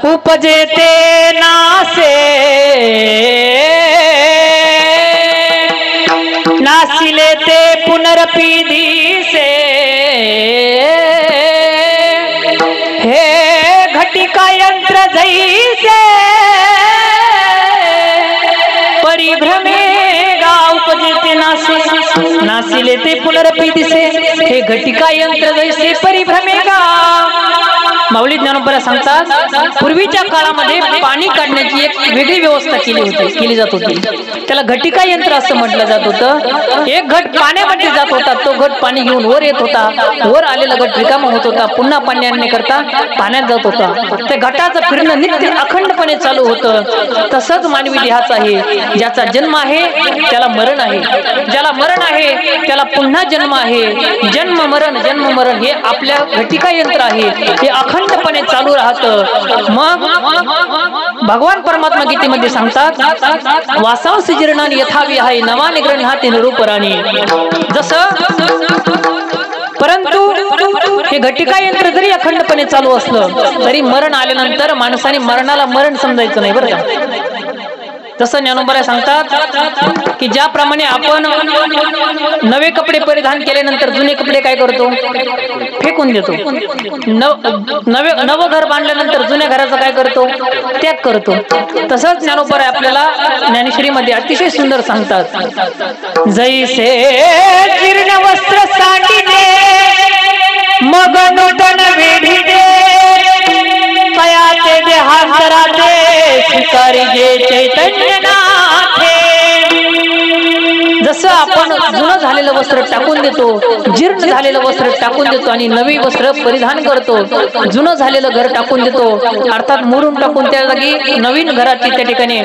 उपजेते नासे नासिले ते पुनरपीधी से हे घटिका यंत्र जैसे परिभ्रमे उपजेते नासे नासिले ते पुनरपीधी से हे घटिका यंत्र जैसे परिभ्रमेगा। माऊली ज्ञानोबा सांगतात पूर्वीच्या काळामध्ये पाणी काढण्याची एक वेगळी व्यवस्था केली जात होती। त्याला घटिका यंत्र असं म्हटलं जात होतं। एक घट पाण्यामध्ये जात होता, तो घट पाणी घेऊन वर येत होता, वर आलेला घट रिकामा होत होता, पुन्हा पाणी आणण्याकरता पाण्यात जात होता। त्या घटाचं फिरणं नित्य अखंडपणे चालू होतं। तसंच मानवी देहाचं आहे, ज्याचा जन्म आहे त्याला मरण आहे, ज्याला मरण आहे त्याला पुन्हा जन्म आहे। जन्म मरण हे आपल्या घटिका यंत्र आहे, हे अखंडपणे चालू राहतं। मग भगवान परमात्मा गीतेमध्ये सांगतात वासांस जीर्णानि यथाविहाय नवानि गृह्णाति निरूपराणि। जसं परंतु हे घटिका यंत्र जरी अखंडपणे चालू असलं तरी मरण आल्यानंतर माणसाने मरणाला मरण समजायचं नाही बरं का। तसं ज्ञानोबा सांगतात की ज्याप्रमाणे आपण नवे कपडे परिधान केल्यानंतर जुने कपडे काय करतो, फेकून देतो। नवं घर बांधल्यानंतर जुन्या घराचा काय करतो, त्याग करतो। तसंच ज्ञानोबा आपल्याला ज्ञानेश्वरीमध्ये अतिशय सुंदर सांगतात जैसे जीर्ण वस्त्र सांडिले मग नूतन वेढी दे कयाचे देहांतराचे स्वीकारी जे चैतन्य नाथे। जसं आपण जुनं झालेलं वस्त्र टाकून देतो, जीर्ण झालेलं वस्त्र टाकून देतो आणि नवी वस्त्र परिधान करतो, जुनं झालेलं घर टाकून देतो अर्थात मोडून टाकून त्या जागी नवीन घराची त्या ठिकाणी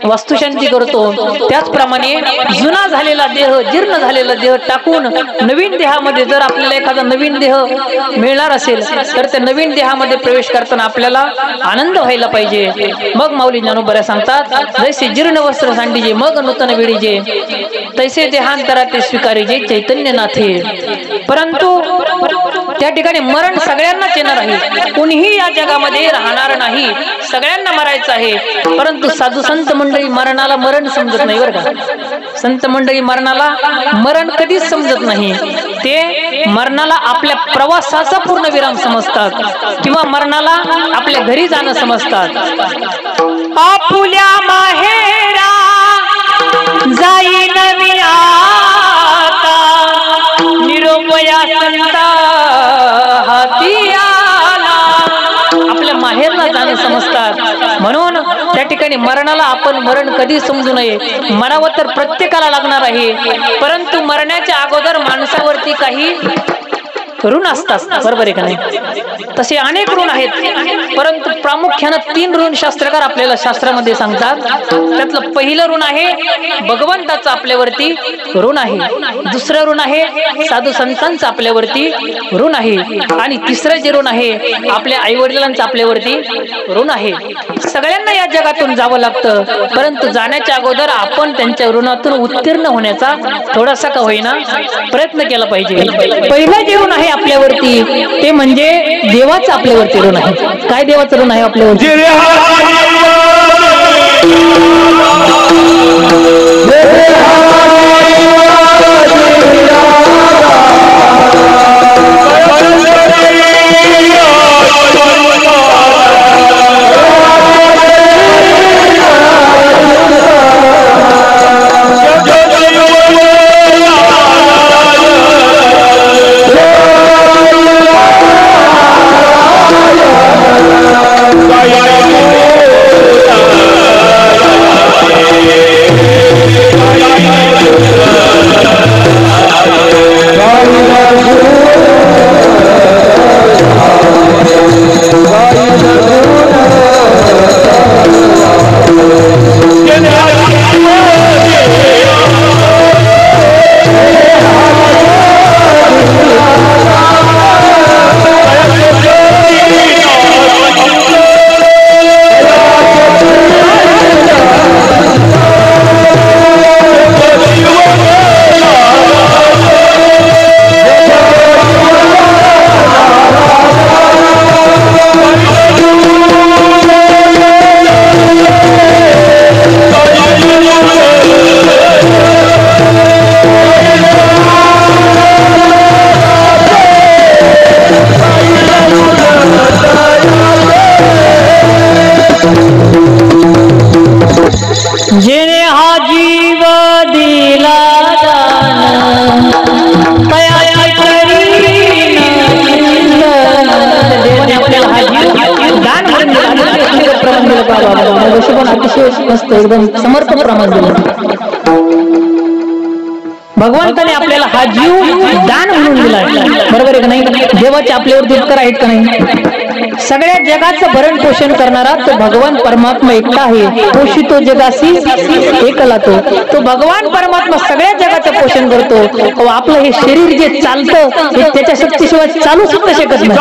वास्तुशांती करतो, त्याचप्रमाणे जुना झालेला देह जीर्ण झालेला देह टाकून नवीन देहामध्ये जर आपल्याला एखादा नवीन देह मिळणार असेल तर त्या नवीन देहामध्ये प्रवेश करताना आपल्याला आनंद व्हायला पाहिजे। मग माऊली ज्ञानोबा सांगतात जैसे जीर्ण वस्त्र सांडीजे मग नूतन वेडीजे तैसे देहांतरा ते स्वीकारीजे चैतन्य नाथे। परंतु त्या ठिकाणी मरण सगळ्यांनाच येणार आहे, कोणीही या जगामध्ये राहणार नाही, सगळ्यांना मरायचं आहे। परंतु साधू संत मंडळी मरणाला मरण समजत नाही बरं का। संत मंडळी मरणाला मरण कधीच समजत नाही, ते मरणाला आपल्या प्रवासाचा पूर्ण विराम समजतात किंवा मरणाला आपल्या घरी जाणं समजतात। आपुल्या माहेरा जाईन मी आता निरोपया संता हाती आला, आपल्या माहेरला जाणं समजतात। म्हणून त्या ठिकाणी मरणाला आपण मरण कधी समजू नये। मरावं तर प्रत्येकाला लागणार आहे, परंतु मरण्याच्या अगोदर माणसावरती काही ऋण असतात, बरोबर आहे का नाही। तसे अनेक ऋण आहेत, परंतु प्रामुख्याने 3 ऋण शास्त्रकार आपल्याला शास्त्रामध्ये सांगतात। त्यातलं पहिलं ऋण आहे भगवंताचं आपल्यावरती ऋण आहे, दुसरं ऋण आहे साधू संतांचं आपल्यावरती ऋण आहे आणि तिसरं जे ऋण आहे आपल्या आई वडिलांचं आपल्यावरती ऋण आहे। सगळ्यांना या जगातून जावं लागतं, परंतु जाण्याच्या अगोदर आपण त्यांच्या ऋणातून उत्तीर्ण होण्याचा थोडासा का होईना प्रयत्न केला पाहिजे। पहिलं जे ऋण आहे आपल्यावरती ते म्हणजे देवाचं आपल्यावरती ऋण आहे। काय देवाचं ऋण आहे आपल्यावरती? Yeah. पण अतिशय मस्त एकदम समर्पक प्रमाण दिलं. भगवंताने आपल्याला हा जीव दान म्हणून दिलाय, बरोबर आहे का नाही? देवाचे आपल्यावरती उपकार आहेत का नाही? सगळ्या जगाचं भरण पोषण करणारा तो भगवान परमात्मा एकटा आहे. पोषितो जगासी एकला तो भगवान परमात्मा सगळ्या जगाचं पोषण करतो. आपलं हे शरीर जे चालतं हे त्याच्या शक्तीशिवाय चालू सुद्धा शकत नाही.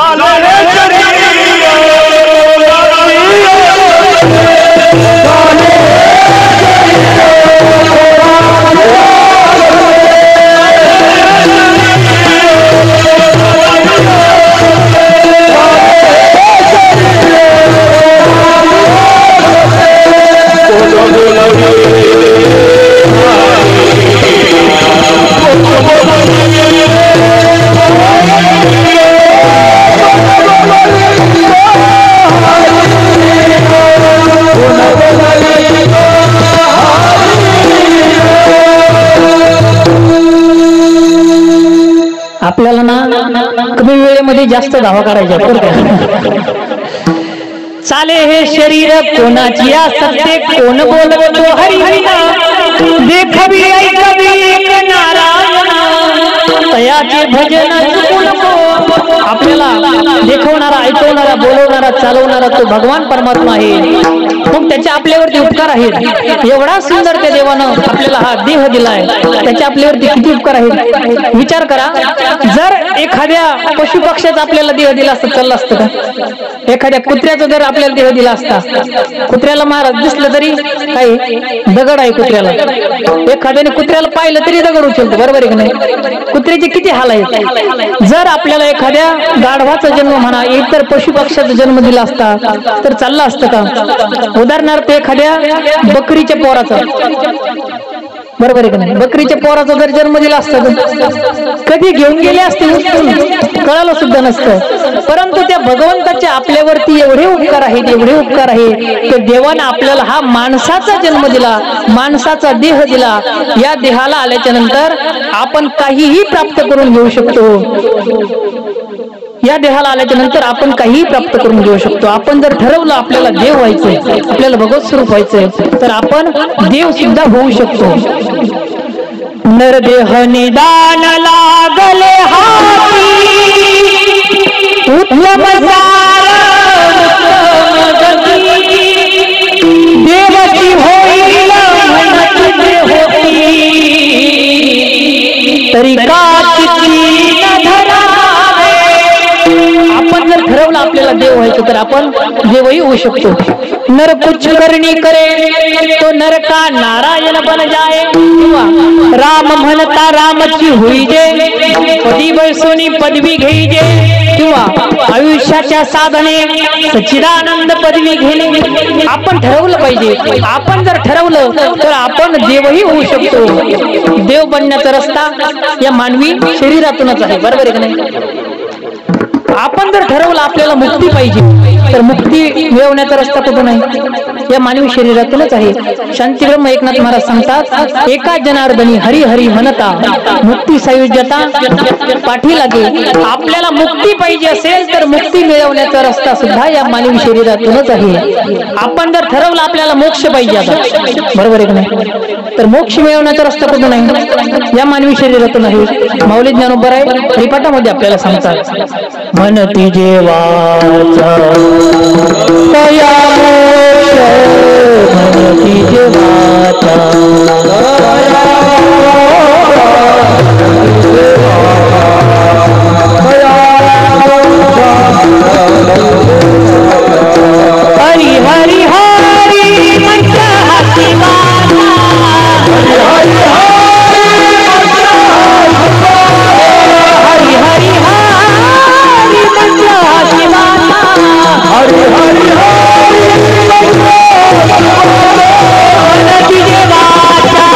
आपल्याला ना कमी वेळेमध्ये जास्त धावा काढायच्या. चाले हे शरीर कोणाची सत्य कोण बोलतो हरी देखवी ऐकवी एक नारायण तयाचे भजन आपल्याला देखवणारा ऐकवणारा बोलवणारा चालवणारा तो भगवान परमात्मा आहे. मग त्याचे आपल्यावरती उपकार आहेत. एवढा सुंदर त्या देवानं आपल्याला हा देह दिलाय, त्याचे आपल्यावरती किती उपकार आहेत विचार करा. जर एखाद्या पशु पक्ष्याचा आपल्याला देह दिला असतं चाललं असतं का? एखाद्या कुत्र्याचा जर आपल्याला देह दिला असता, कुत्र्याला महाराज दिसलं तरी काही दगड आहे कुत्र्याला, एखाद्याने कुत्र्याला पाहिलं तरी दगड उचलतो, बरोबर आहे की नाही? कुत्र्याचे किती हाल आहेत. जर आपल्याला एखाद्या गाढवाचा जन्म म्हणा इतर पशु पक्ष्याचा जन्म दिला असता तर चाललं असतं का? उदाहरणार्थ एखाद्या बकरीच्या पोराचा, बरोबर आहे की नाही? बकरीच्या पोराचा जर जन्म दिला असता कधी घेऊन गेले असते उचलून कळालं सुद्धा नसतं. परंतु त्या भगवंताच्या आपल्यावरती एवढे उपकार आहेत, एवढे उपकार आहे की देवानं आपल्याला हा माणसाचा जन्म दिला, माणसाचा देह दिला. या देहाला आल्याच्या नंतर आपण काहीही प्राप्त करून घेऊ शकतो. या देहाला आल्याच्या नंतर आपण काहीही प्राप्त करून घेऊ शकतो. आपण जर ठरवलं आपल्याला देव व्हायचंय, आपल्याला भगवत स्वरूप व्हायचंय, तर आपण देव सुद्धा होऊ शकतो. नरदेह निदान लागले हाती उत्तम देवची होईल तरी आपण जर ठरवलं आपल्याला देव व्हायचं तर आपण देवही होऊ शकतो. नर कुछ करणी करे तो नर का नारायण बन जाए, राम म्हणता रामची होई जे पदी वैसोनी पदवी घेईजे, किंवा आयुष्याच्या साधने सच्चिदानंद पदवी घेणे. आपण ठरवलं पाहिजे. आपण जर ठरवलं तर आपण देवही होऊ शकतो. देव बनण्याचा रस्ता या मानवी शरीरातूनच आहे, बरोबर आहे की नाही? आपण जर ठरवलं आपल्याला मुक्ती पाहिजे तर मुक्ती मिळवण्याचा रस्ता कुठून आहे? या मानवी शरीरातूनच आहे. शांतीब्रह्म एकनाथ महाराज सांगतात, एका जनार्दनी हरी हरी म्हणता मुक्ती सायुज्यता पाठी लागे. आपल्याला मुक्ती पाहिजे असेल तर मुक्ती मिळवण्याचा रस्ता सुद्धा या मानवी शरीरातूनच आहे. आपण जर ठरवलं आपल्याला मोक्ष पाहिजे आता, बरोबर आहे की नाही? तर मोक्ष मिळवण्याचा रस्ता कुठून आहे? या मानवी शरीरातून आहे. माऊली ज्ञानोबा आहे हरिपाठामध्ये आपल्याला सांगतात, म्हणती जेवाचा तया मोक्ष, म्हणती जेवाचा हरी हरी हरी मंत्र हाती वाचा, हरी हरी हरी हरी मंत्र हाती वाचा, हरी हरी मनती देवाचा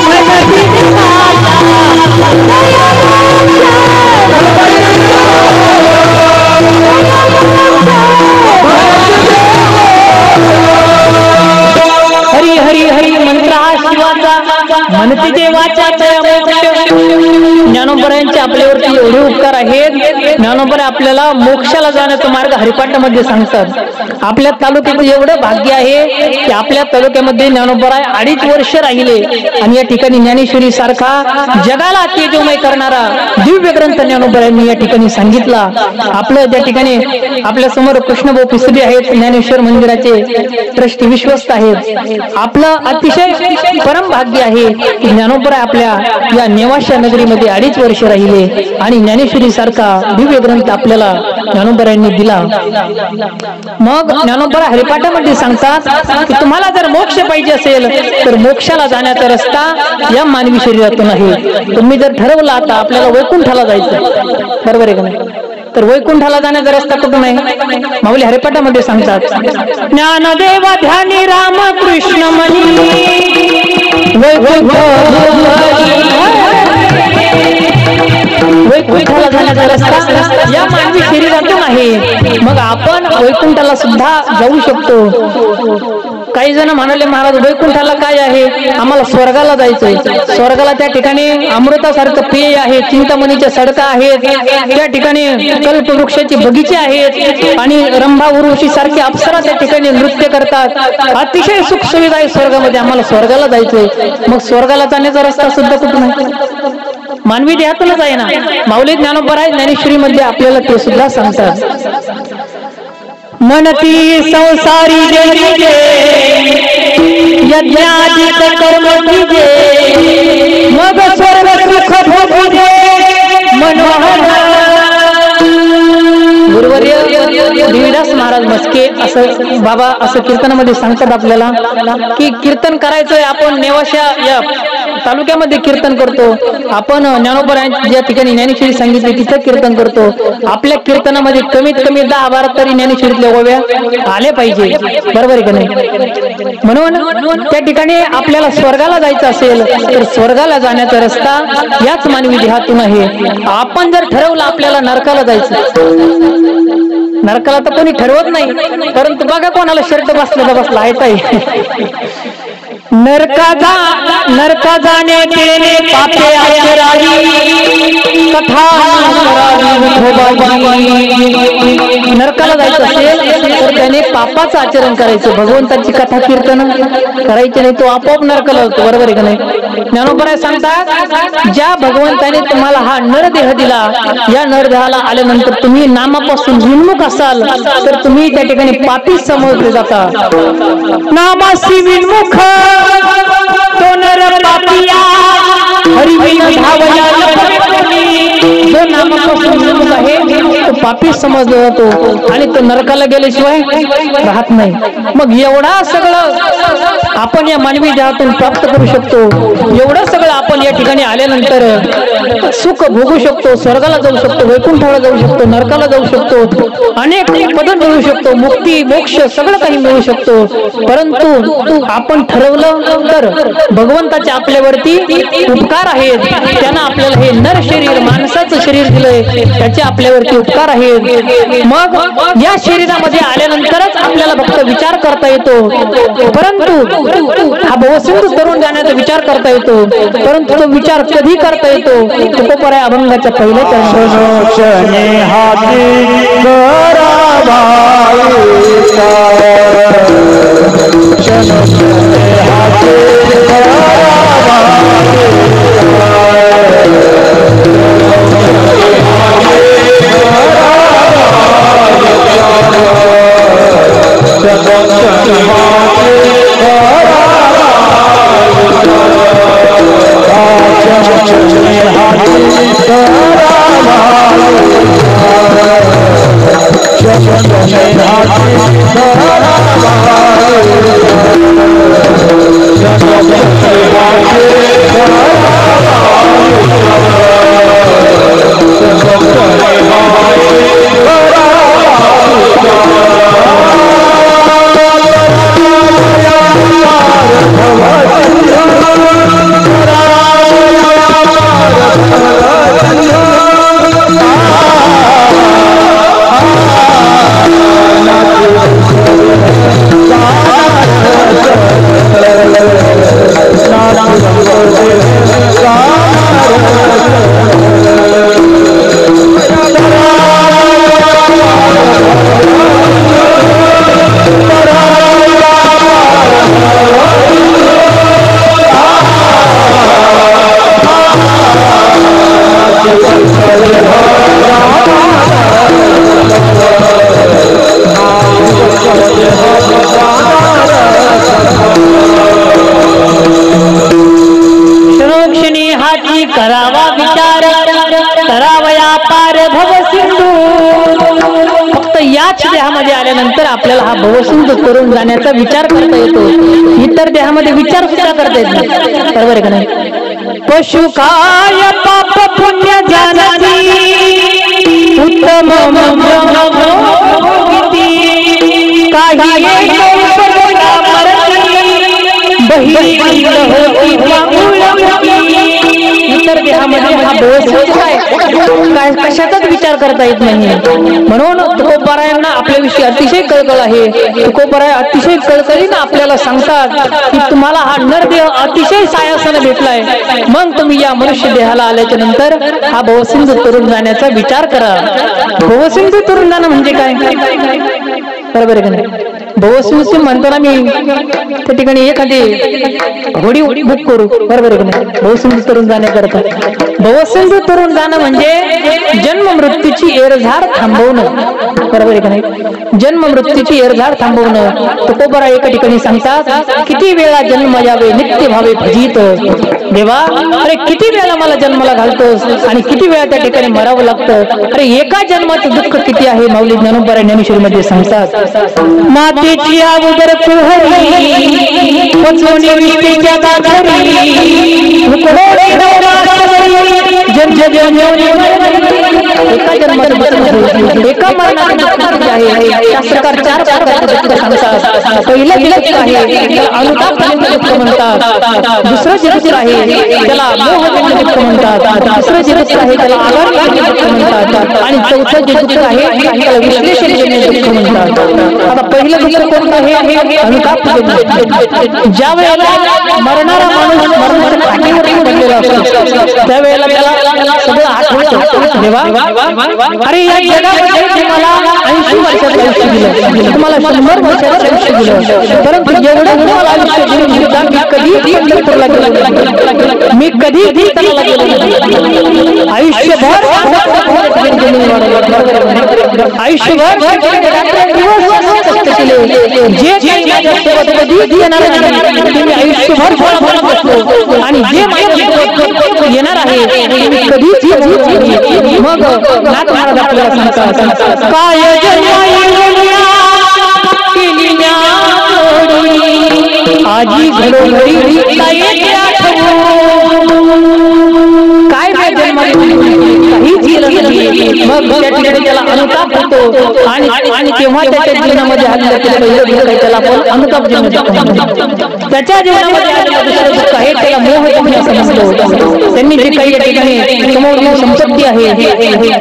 मनती देवाचा हरी हरी हरी मंत्र हा शिवाचा, म्हणती देवाचा तया मोक्ष. ज्ञानोबरायांचे आपल्यावरती एवढे उपकार आहेत ज्ञानोबा आपल्याला मोक्षाला जाण्याचा मार्ग हरिपाठामध्ये सांगतात। आपल्या तालुक्यात एवढं भाग्य आहे की आपल्या तालुक्यामध्ये ज्ञानोबा 2.5 वर्ष राहिले आणि या ठिकाणी ज्ञानेश्वरी सारखा जगाला तेजोमय करणारा दिव्य ग्रंथ ज्ञानोबा यांनी या ठिकाणी सांगितला। आपलं त्या ठिकाणी आपल्या समोर कृष्णभाऊ पिसबी आहेत, ज्ञानेश्वर मंदिराचे ट्रस्टी विश्वस्त आहेत। आपलं अतिशय परम भाग्य आहे की ज्ञानोबा आपल्या या नेवाशा नगरीमध्ये 2.5 वर्ष राहिले आणि ज्ञानेश्वरी सारखा दिव्य ग्रंथ आपल्याला ज्ञानोबा यांनी दिला। मग ज्ञानोबा हरिपाठामध्ये सांगतात की तुम्हाला जर मोक्ष पाहिजे असेल तर मोक्षाला जाण्याचा रस्ता या मानवी शरीरातून आहे। तुम्ही जर ठरवलं आता आपल्याला वैकुंठाला जायचं, बरोबर आहे का नाही, तर वैकुंठाला जाण्याचा रस्ता कुठून आहे? माऊली हरिपाठामध्ये सांगतात, ज्ञानदेव ध्यानी राम कृष्ण मनी वैकुंठाला जाण्याचा रस्ता या मानवी शरीरातून आहे। मग आपण वैकुंठाला सुद्धा जाऊ शकतो। काही जण म्हणाले महाराज वैकुंठाला काय आहे, आम्हाला स्वर्गाला जायचंय। स्वर्गाला त्या ठिकाणी अमृतासारखं पेय आहे, चिंतामणीच्या सडका आहेत, त्या ठिकाणी कल्पवृक्षाची बगीचे आहेत आणि रंभा उर्वशी सारखे अप्सरा त्या ठिकाणी नृत्य करतात। अतिशय सुख सुविधा आहे स्वर्गामध्ये, आम्हाला स्वर्गाला जायचंय। मग स्वर्गाला जाण्याचा रस्ता सुद्धा कुठून आहे? मानवी देहातूनच आहे ना। माऊली ज्ञानोबा ज्ञानेश्वरी मध्ये आपल्याला ते सुद्धा सांगतात, मनती संसारी जगीजे यज्ञादिक कर्म कीजे मग स्वर्ग सुख भोगीजे मनोहर। गुरुवर्य देवीदास महाराज मस्के असं बाबा असं कीर्तनामध्ये सांगतात आपल्याला की कीर्तन करायचंय। आपण नेवाशा या तालुक्यामध्ये कीर्तन करतो, आपण ज्ञानोबा ज्या ठिकाणी ज्ञानेश्वरी सांगितली तिथं कीर्तन करतो। आपल्या कीर्तनामध्ये कमीत कमी 10-12 तरी ज्ञानेश्वरीतल्या ओव्या आल्या पाहिजे, बरोबर आहे का नाही? म्हणून त्या ठिकाणी आपल्याला स्वर्गाला जायचं असेल तर स्वर्गाला जाण्याचा रस्ता याच मानवी देहातून आहे। आपण जर ठरवलं आपल्याला नरकाला जायचं, नरकाला तर कोणी ठरवत नाही, परंतु बघा कोणाला शर्ट बसला आहे नरका जाने तेने पापे आचरावी कथा नरकाला जायचं असेल तर त्याने पापाचं आचरण करायचं, भगवंताची कथा कीर्तन करायचे नाही, तो आपोआप नरकाला होतो, बरोबर आहे का नाही? ज्ञानोबा सांगतात, ज्या भगवंताने तुम्हाला हा नरदेह दिला, या नरदेहाला आल्यानंतर तुम्ही नामापासून विन्मुख असाल तर तुम्ही त्या ठिकाणी पापी समजले जाता। नामासी विन्मुख तो नर पापिया हरिविन धावया जो नामापासून विन्मुख आहे तो पापी समजला जातो आणि तो नरकाला गेल्याशिवाय राहत नाही। मग एवढा सगळं आपण या मानवी देहातून प्राप्त करू शकतो, एवढं सगळं आपण या ठिकाणी आल्यानंतर सुख भोगू शकतो, स्वर्गाला जाऊ शकतो, वैकुंठाला जाऊ शकतो, नरकाला जाऊ शकतो, अनेक पद मिळू शकतो, मुक्ती मोक्ष सगळं काही मिळू शकतो। परंतु आपण ठरवलं तर भगवंताचे आपल्यावरती उपकार आहेत, त्यांना आपल्याला हे नर शरीर माणसाचं शरीर दिलंय, त्याचे आपल्यावरती उपकार आहेत। मग या शरीरामध्ये आल्यानंतरच आपल्याला फक्त विचार करता येतो, परंतु हा भवसिंधू तरुण जाण्याचा विचार करता येतो, परंतु तो विचार कधी करता येतो तो पर्याय अभंगाच्या पहिल्या Ram याच देहामध्ये आल्यानंतर आपल्याला हा भवसिंधू तरुण जाण्याचा विचार करता येतो. इतर देहामध्ये विचार सुद्धा करता येत नाही. बरोबर आहे का नाही? पशु काय पाप पुण्य जाणती उत्तम काही इतर देहामध्ये हा काय कशाचाच विचार करता येत नाही. म्हणून तुकोबारायांना आपल्याविषयी अतिशय कळकळ आहे. तुकोबाराय अतिशय कळकळीने आपल्याला सांगतात की तुम्हाला हा नरदेह अतिशय सायासाने भेटलाय, मग तुम्ही या मनुष्य देहाला आल्याच्या नंतर हा भवसिंधू तरुण जाण्याचा विचार करा. भवसिंधू तरुण जाणं म्हणजे काय? बरोबर आहे का नाही? भवसिंधू म्हणताना मी त्या ठिकाणी एखादी होडी बुक करू. बरोबर आहे का नाही? भवसिंधू तरुण जाण्याकरता भवसिंधू तरुण जाणं म्हणजे जन्म मृत्यूची एरझार थांबवणं. बरोबर आहे का नाही? जन्म मृत्यूची एरझार थांबवणं. तुकोबाराय एका ठिकाणी सांगतात, किती वेळा जन्म यावे नित्य भावे भजित. देवा, अरे किती वेळा मला जन्माला घालतोस आणि किती वेळा त्या ठिकाणी मरावं लागतं. अरे एका जन्माचं दुःख किती आहे. माऊली ज्ञानोबा ज्ञानेश्वरीमध्ये सांगतात, मातेची अगोदर कुहरी पचवणी विष्टेच्या दाखरी एका जन्माचं दुःख, एका मरणाचं दुःख किती आहे. शास्त्रकार चार प्रकारचे दुःख सांगतात. पहिलं जे दुःख आहे त्याला अनुतापजन्य दुःख म्हणतात. दुसरं जे दुःख आहे त्याला मोहजन्य दुःख म्हणतात. तिसरं जे दुःख आहे त्याला आघातजन्य दुःख म्हणतात. आणि चौथं जे दुःख आहे त्याला विश्लेषणजन्य दुःख म्हणतात. आता पहिलं दुःख कोणतं आहे? अनुतापजन्य. ज्या वेळेला मरणारा माणूस मरणाच्या खाटीवरती पडलेला असतो त्यावेळेला त्याला सगळं आठवतं. देवा, अरे या जगामध्ये तुम्हाला 80 वर्षाचं आयुष्य दिलं, तुम्हाला 100 वर्षाचं आयुष्य दिलं, परंतु एवढं तुम्हाला आयुष्य दिलं सुद्धा मी कधी पंढरपूरला गेलो, मी कधी कीर्तनाला गेलो, आयुष्यभर आयुष्यभर कष्ट केले. जे माझ्यासोबत कधी येणार नाही ते मी आयुष्यभर बोलत असतो आणि जे माझ्यासोबत येणार आहे ते मी कधीच येत नाही. मग नाथ महाराज आपल्याला सांगतात, काय आजी घडोघडी काय जन्माला काहीच केलं नाही. मग त्या ठिकाणी त्याला अनुताप होतो आणि तेव्हा त्याच्या जीवनामध्ये आलेलं त्याला आपण अनुतापजन्य दुःख म्हणतो. त्याच्या जीवनामध्ये आलेलं दुसरं दुःख आहे त्याला मोहजन्य समजतो. त्यांनी जे काही या ठिकाणी समोर संपत्ती आहे,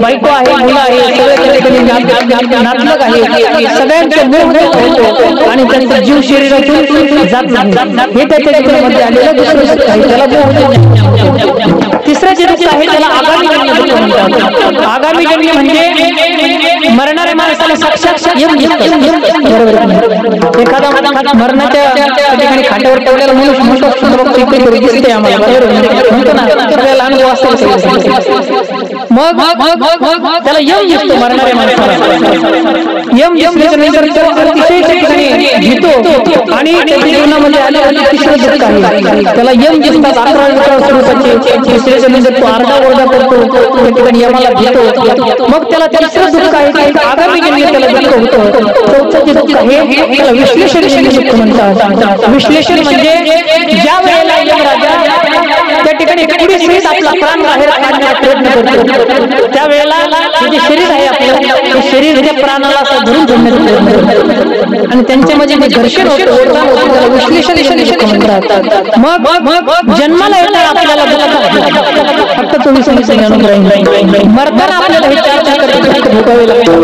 बायको आहे, मुलं आहे, सगळे त्या ठिकाणी नातलग आहे, सगळ्यांचं मोह होतो आणि त्यांचा जीव शरीरातून जात नाही. हे त्याच्या जीवनामध्ये आलेलं दुसरं दुःख आहे त्याला मोहजन्य. तिसरं जे दुःख आहे त्याला आगामी जन्य दुःख म्हणतात. आगामी जन्य म्हणजे मरणाऱ्या माणसाला साक्षात यम दिसतं. एखादा मरणाच्या ठिकाणी खाट्यावर ठेवलेला मनुष्य म्हणतो दिसते आम्हाला, म्हणतो ना, सगळ्याला अनुभव असतो. मग त्याला यम दिसतो मरणाऱ्या माणसाला. यम दिसल्यानंतर तो अतिशय ठिकाणी घेतो आणि त्याच्या जीवनामध्ये आलेलं तिसरं दुःख आहे त्याला यम दिसतात. 11 स्वरूपाचे तिसऱ्याच्या नंतर तो आरडा ओरडा करतो, त्या ठिकाणी यमाला घेतो. मग त्याला तिसरं दुःख आहे आगामी जन्मी त्याला दुःख होतं. चौथं जे दुःख आहे त्याला विश्लेषण दुःख म्हणतात. विश्लेषण म्हणजे ज्या वेळेला यमराजा त्या ठिकाणी पुढे सहित आपला प्राण बाहेर काढण्याचा प्रयत्न करतो त्यावेळेला जे शरीर आहे आपलं ते शरीर त्या प्राणाला असं धरून ठेवण्याचा प्रयत्न करतो आणि त्यांच्यामध्ये जे घर्षण होतं त्याला विश्लेषण दुःख म्हणतात. मग जन्माला येताना आपल्याला दुःख फक्त 24 मरताना आपल्याला हे 4 दुःख भोगावे लागतात.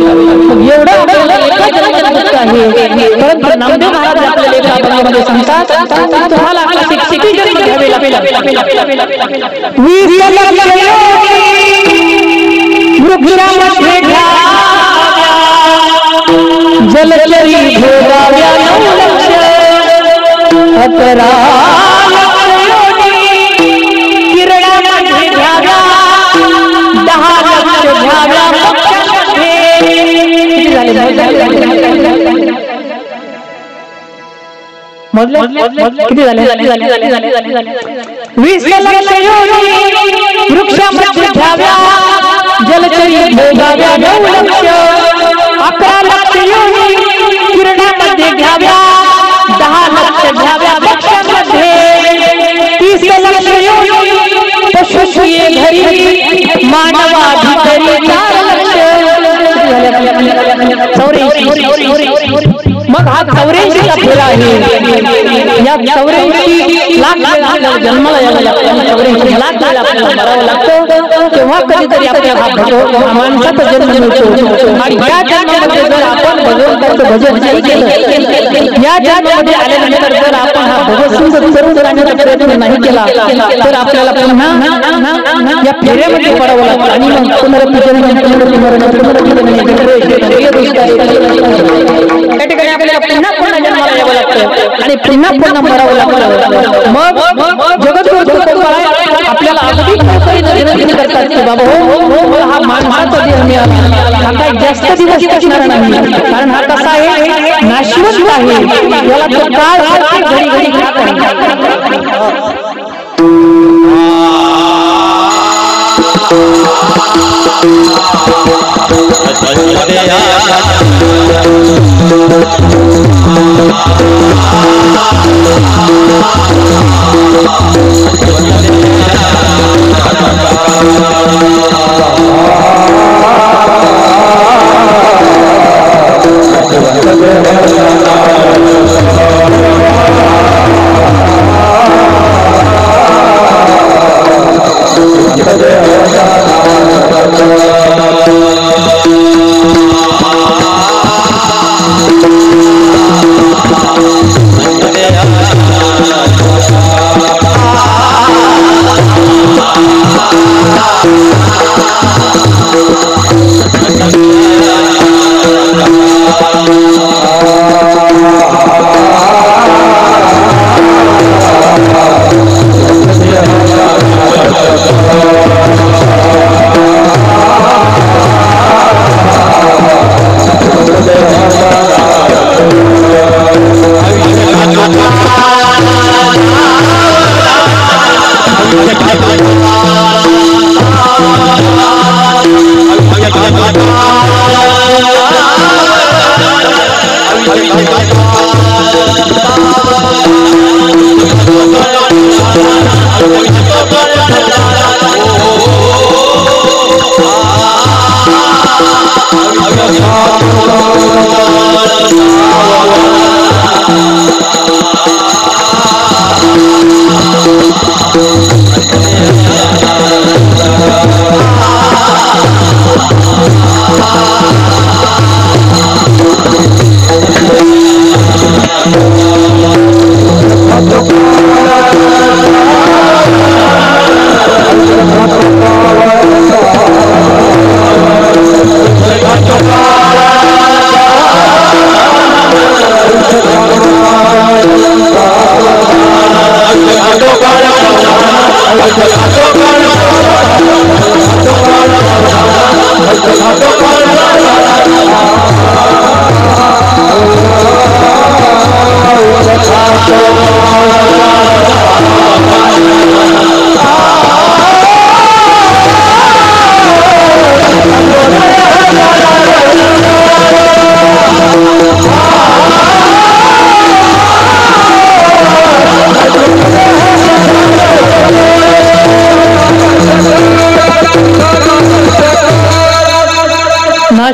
एवढं आपल्याला एका जन्माचं दुःख आहे. परंतु नामदेव महाराज आपल्याला एका अभंगामध्ये सांगतात तुम्हाला किती जन्म घ्यावे लागेल. 20 वृक्षामध्ये जलचरी भोगाव्या 9 लक्ष 11 किरणामध्ये घ्याव्या 10 लक्ष घ्याव्या पक्षामध्ये. किती झाले? किती झाले? 20 लक्ष वृक्षामध्ये घ्याव्या जलचरी भोगाव्या 9 लक्ष 11 लक्ष 84 मग हा 84चा फेरा आहे या 84 लाख वेळा जन्माला यावं लागतं 84 लाख वेळा आपल्याला मरावं लागतं तेव्हा कधीतरी आपल्याला हा माणसाचा जन्म मिळतो आणि या जन्मामध्ये जर आपण भगवंताचं भजन नाही केलं या जन्मामध्ये आल्यानंतर जर आपण हा भगवंत सर्व करण्याचा प्रयत्न नाही केला तर आपल्याला पुन्हा या फेऱ्यामध्ये पडावं लागतं आणि मग पुनरुत्थान त्या ठिकाणी आपल्याला पुन्हा पुन्हा जन्माला यावं लागतं आणि पुन्हा पुन्हा मरावं लागतं मग जगद्गुरु तुकोबाराय आपल्याला अगदी विनंती करतात की बाबा हो हा माणसाचा देह मिळाला हा काही जास्त दिवस असणार नाही कारण हा कसा आहे नाशवंत आहे याला तो काळ घडी घडी खात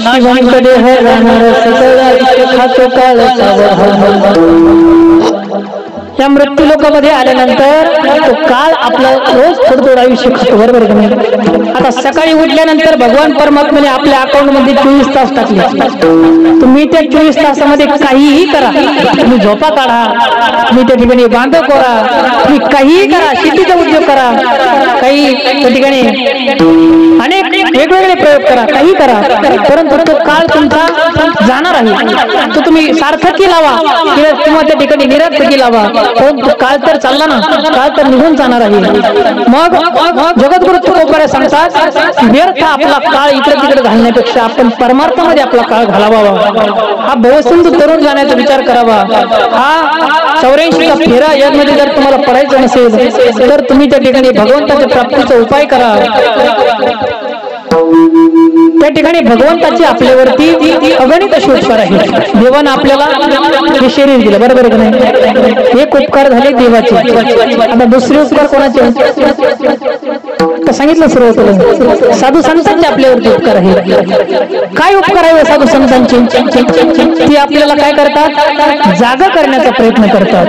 शिवांकडे है राहणार सगळा खातो काळ त्या मृत्यू लोकांमध्ये आल्यानंतर तो काळ आपलं रोज थोडं थोडं आयुष्य खातो बरोबर का नाही आता सकाळी उठल्यानंतर भगवान परमात्म्याने आपल्या अकाउंट मध्ये 24 तास टाकले तुम्ही त्या 24 तासामध्ये काहीही करा तुम्ही झोपा काढा तुम्ही त्या ठिकाणी बांध करा तुम्ही काहीही करा शेतीचा उद्योग करा काही त्या ठिकाणी अनेक वेगवेगळे प्रयोग करा काही करा परंतु तो काळ तुमचा जाणार आहे तो तुम्ही सार्थकी लावा किंवा त्या ठिकाणी निरर्थकी लावा तो काळ तर चालला ना काळ तर निघून जाणार आहे मग जगद्गुरु तुकोबाराय सांगतात व्यर्थ आपला काळ इकडे तिकडे घालण्यापेक्षा आपण परमार्थामध्ये आपला काळ घालावा हा भवसिंधू तरुण जाण्याचा विचार करावा हा 84चा फेरा यामध्ये जर तुम्हाला पडायचं नसेल तर तुम्ही त्या ठिकाणी भगवंताच्या प्राप्तीचा उपाय करा त्या ठिकाणी भगवंताची आपल्यावरती अगणित असे उपकार आहेत. देवानं आपल्याला हे शरीर दिलं, बरोबर आहे का नाही? एक उपकार झाले देवाचे. आता दुसरे उपकार कोणाचे सांगितलं सर्व साधू संतांचे आपल्यावरती उपकार आहेत. काय उपकार आहे साधू संतांचे? ते आपल्याला काय करतात? जागा करण्याचा प्रयत्न करतात.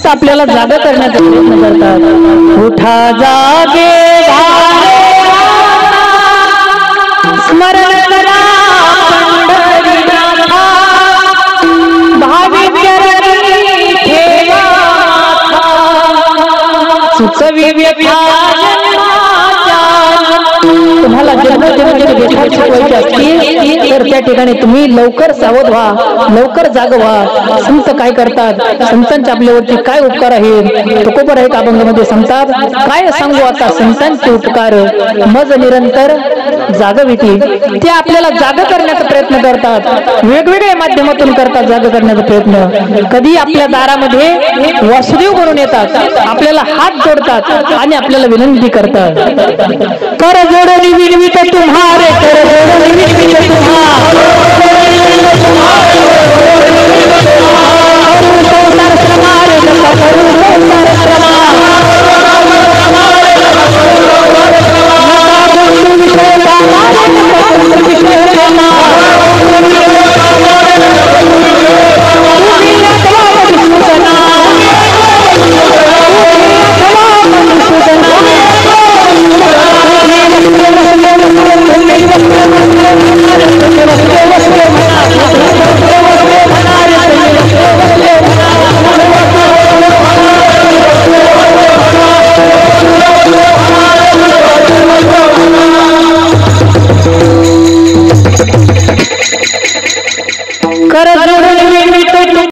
आपल्याला जागा करण्याचा प्रयत्न करतात. उठा जागे स्मरण करा पंढरीनाथा, भाविक ठेवा सुचवी व्यथा. तुम्हाला जन्मोजन्माची व्यथा शिकवायची असतील तर त्या ठिकाणी तुम्ही लवकर सावध व्हा, लवकर जाग व्हा. संत काय करतात? संतांचे आपल्यावरती काय उपकार आहेत? तुकोबर आहेत अभंगामध्ये सांगतात. काय सांगू आता संतांचे उपकार, मज निरंतर जागविती. ते आपल्याला जाग करण्याचा प्रयत्न करतात, वेगवेगळ्या माध्यमातून करतात जाग करण्याचा प्रयत्न. कधी आपल्या दारामध्ये वासुदेव म्हणून येतात, आपल्याला हात जोडतात आणि आपल्याला विनंती करतात. कर जोडणी विनवित तुम्हारे, कर जोडणी विनवित तुम्हारे.